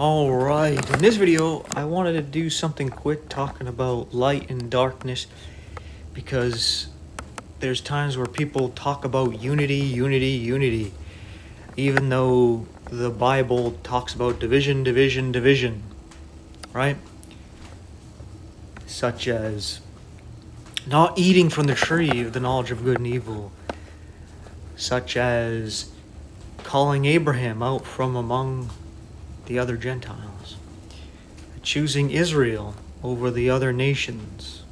Alright, in this video I wanted to do something quick talking about light and darkness, because there's times where people talk about unity, even though the Bible talks about division, right? Such as not eating from the tree of the knowledge of good and evil, such as calling Abraham out from among the other Gentiles, choosing Israel over the other nations,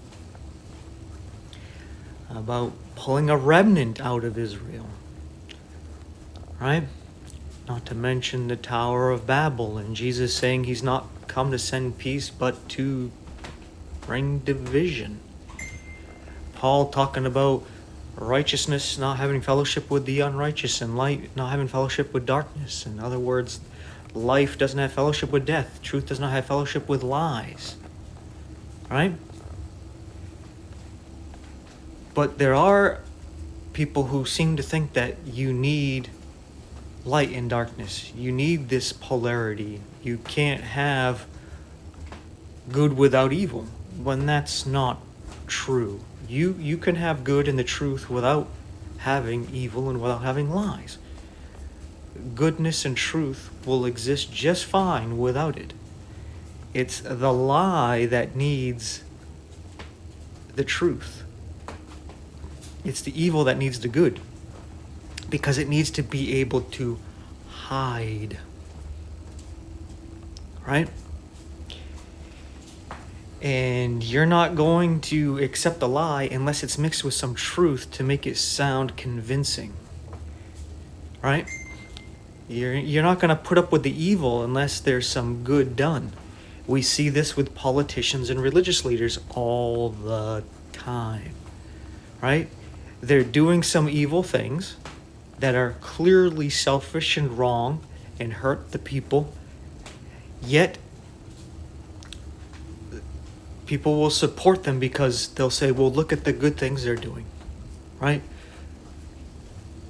about pulling a remnant out of Israel, right? Not to mention the Tower of Babel and Jesus saying he's not come to send peace but to bring division. Paul talking about righteousness not having fellowship with the unrighteous and light not having fellowship with darkness. In other words, life doesn't have fellowship with death. Truth does not have fellowship with lies. Right? But there are people who seem to think that you need light and darkness. You need this polarity. You can't have good without evil, when that's not true. You can have good and the truth without having evil and without having lies. Goodness and truth will exist just fine without it. It's the lie that needs the truth. It's the evil that needs the good, because it needs to be able to hide. Right? And you're not going to accept a lie unless it's mixed with some truth to make it sound convincing. Right? You're not going to put up with the evil unless there's some good done. We see this with politicians and religious leaders all the time, right? They're doing some evil things that are clearly selfish and wrong and hurt the people, yet people will support them because they'll say, well, look at the good things they're doing, right?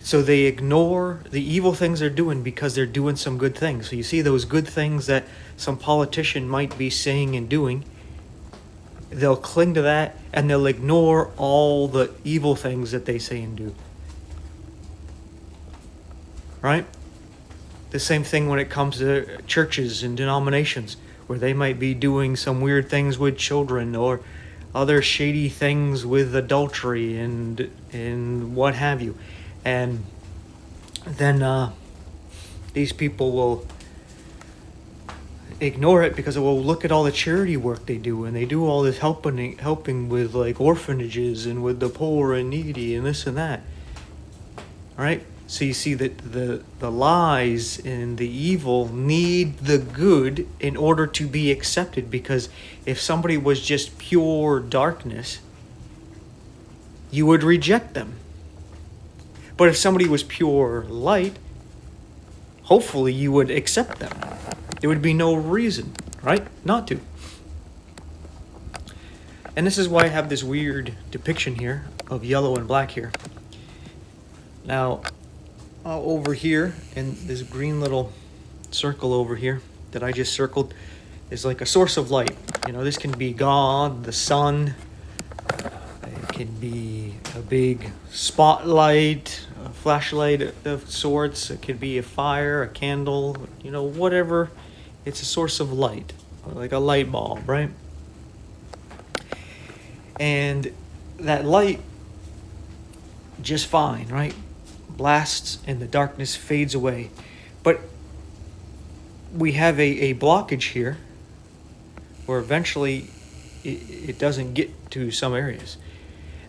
So they ignore the evil things they're doing because they're doing some good things. So you see those good things that some politician might be saying and doing, they'll cling to that and they'll ignore all the evil things that they say and do. Right? The same thing when it comes to churches and denominations, where they might be doing some weird things with children or other shady things with adultery and what have you. And then these people will ignore it because, well, look at all the charity work they do, and they do all this helping with like orphanages and with the poor and needy and this and that. All right? So you see that the lies and the evil need the good in order to be accepted, because if somebody was just pure darkness, you would reject them. But if somebody was pure light, hopefully you would accept them. There would be no reason, right, not to. And this is why I have this weird depiction here of yellow and black here. Now, over here in this green little circle over here that I just circled is like a source of light. You know, this can be God, the sun. It can be a big spotlight, a flashlight of sorts. It could be a fire, a candle, you know, whatever. It's a source of light, like a light bulb, right? And that light, just fine, right? Blasts and the darkness fades away. But we have a blockage here where eventually it doesn't get to some areas.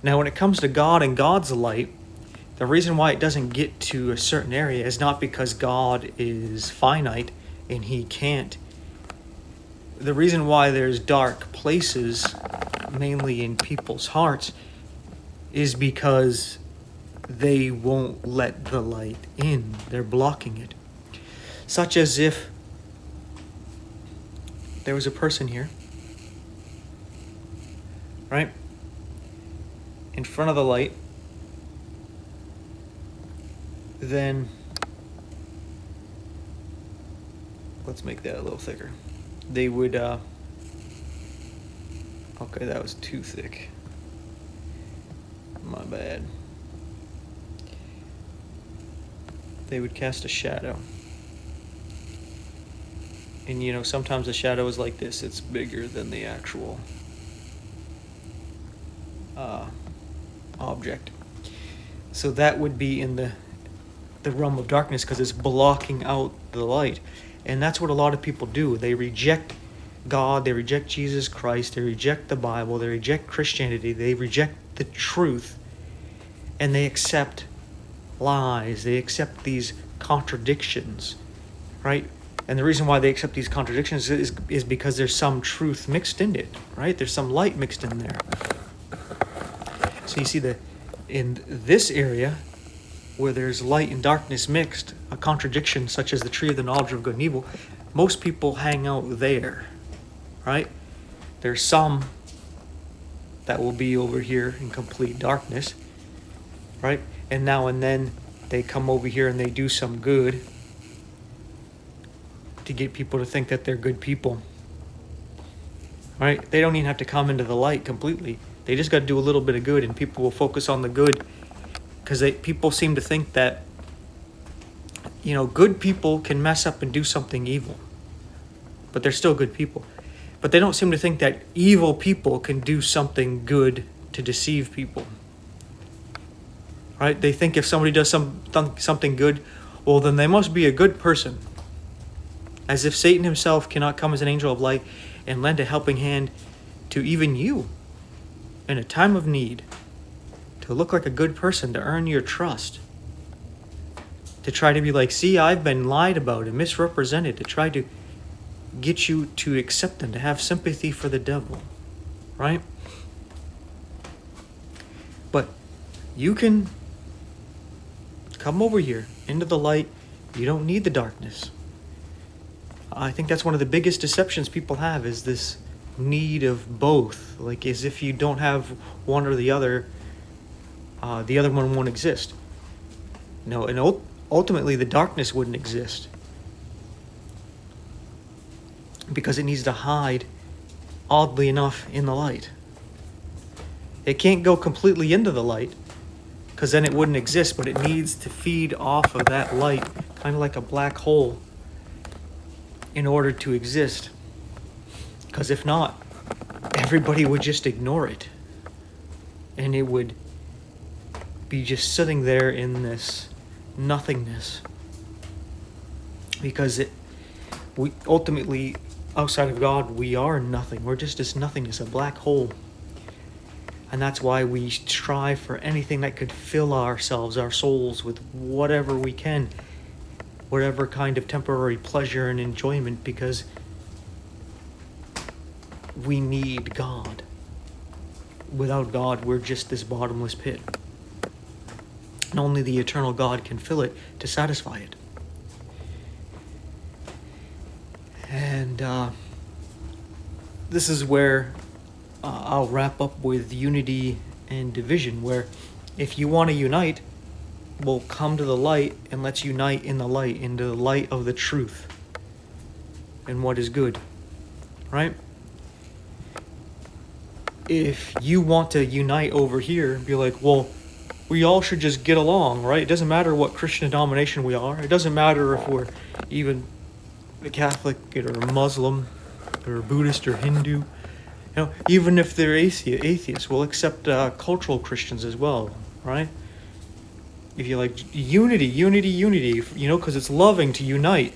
Now, when it comes to God and God's light, the reason why it doesn't get to a certain area is not because God is finite and he can't. The reason why there's dark places, mainly in people's hearts, is because they won't let the light in. They're blocking it. Such as if there was a person here, right, in front of the light, then let's make that a little thicker. They would, okay, that was too thick. My bad. They would cast a shadow. And you know, sometimes a shadow is like this. It's bigger than the actual object. So that would be in the realm of darkness because it's blocking out the light. And that's what a lot of people do. They reject God, they reject Jesus Christ, they reject the Bible, they reject Christianity, they reject the truth, and they accept lies, they accept these contradictions, right? And the reason why they accept these contradictions is because there's some truth mixed in it, right? There's some light mixed in there. So you see in this area, where there's light and darkness mixed, a contradiction such as the tree of the knowledge of good and evil, most people hang out there, right? There's some that will be over here in complete darkness, right? And now and then they come over here and they do some good to get people to think that they're good people, right? They don't even have to come into the light completely. They just got to do a little bit of good, and people will focus on the good. Because people seem to think that, you know, good people can mess up and do something evil. But they're still good people. But they don't seem to think that evil people can do something good to deceive people. Right? They think if somebody does something good, well, then they must be a good person. As if Satan himself cannot come as an angel of light and lend a helping hand to even you in a time of need. To look like a good person, to earn your trust, to try to be like, see, I've been lied about and misrepresented, to try to get you to accept them, to have sympathy for the devil, right? But you can come over here into the light. You don't need the darkness. I think that's one of the biggest deceptions people have, is this need of both, like as if you don't have one or the other one won't exist. No, and ultimately the darkness wouldn't exist because it needs to hide, oddly enough, in the light. It can't go completely into the light because then it wouldn't exist, but it needs to feed off of that light, kind of like a black hole, in order to exist. Because if not, everybody would just ignore it, and it would be just sitting there in this nothingness, because we ultimately, outside of God, we are nothing. We're just this nothingness, a black hole. And that's why we strive for anything that could fill ourselves, our souls, with whatever we can, whatever kind of temporary pleasure and enjoyment, because we need God. Without God, we're just this bottomless pit. And only the eternal God can fill it to satisfy it. And this is where I'll wrap up with unity and division, where if you want to unite, well, come to the light and let's unite in the light, into the light of the truth and what is good, right? If you want to unite over here and be like, well, we all should just get along, right? It doesn't matter what Christian denomination we are. It doesn't matter if we're even a Catholic or a Muslim or a Buddhist or Hindu. You know, even if they're atheists, we'll accept cultural Christians as well, right? If you like unity, you know, because it's loving to unite.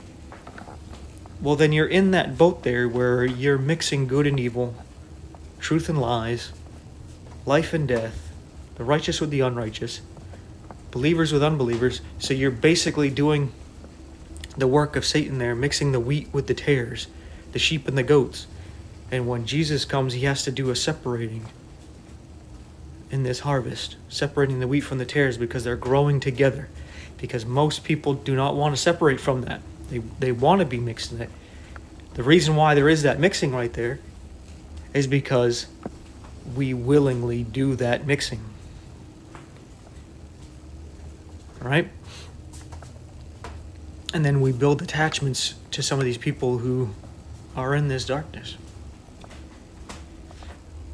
Well, then you're in that boat there where you're mixing good and evil, truth and lies, life and death, the righteous with the unrighteous, believers with unbelievers. So you're basically doing the work of Satan there, mixing the wheat with the tares, the sheep and the goats. And when Jesus comes, he has to do a separating in this harvest, separating the wheat from the tares, because they're growing together. Because most people do not want to separate from that. They want to be mixed in it. The reason why there is that mixing right there is because we willingly do that mixing. All right? And then we build attachments to some of these people who are in this darkness.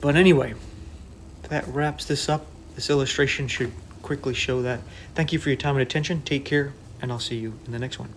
But anyway, that wraps this up. This illustration should quickly show that. Thank you for your time and attention. Take care, and I'll see you in the next one.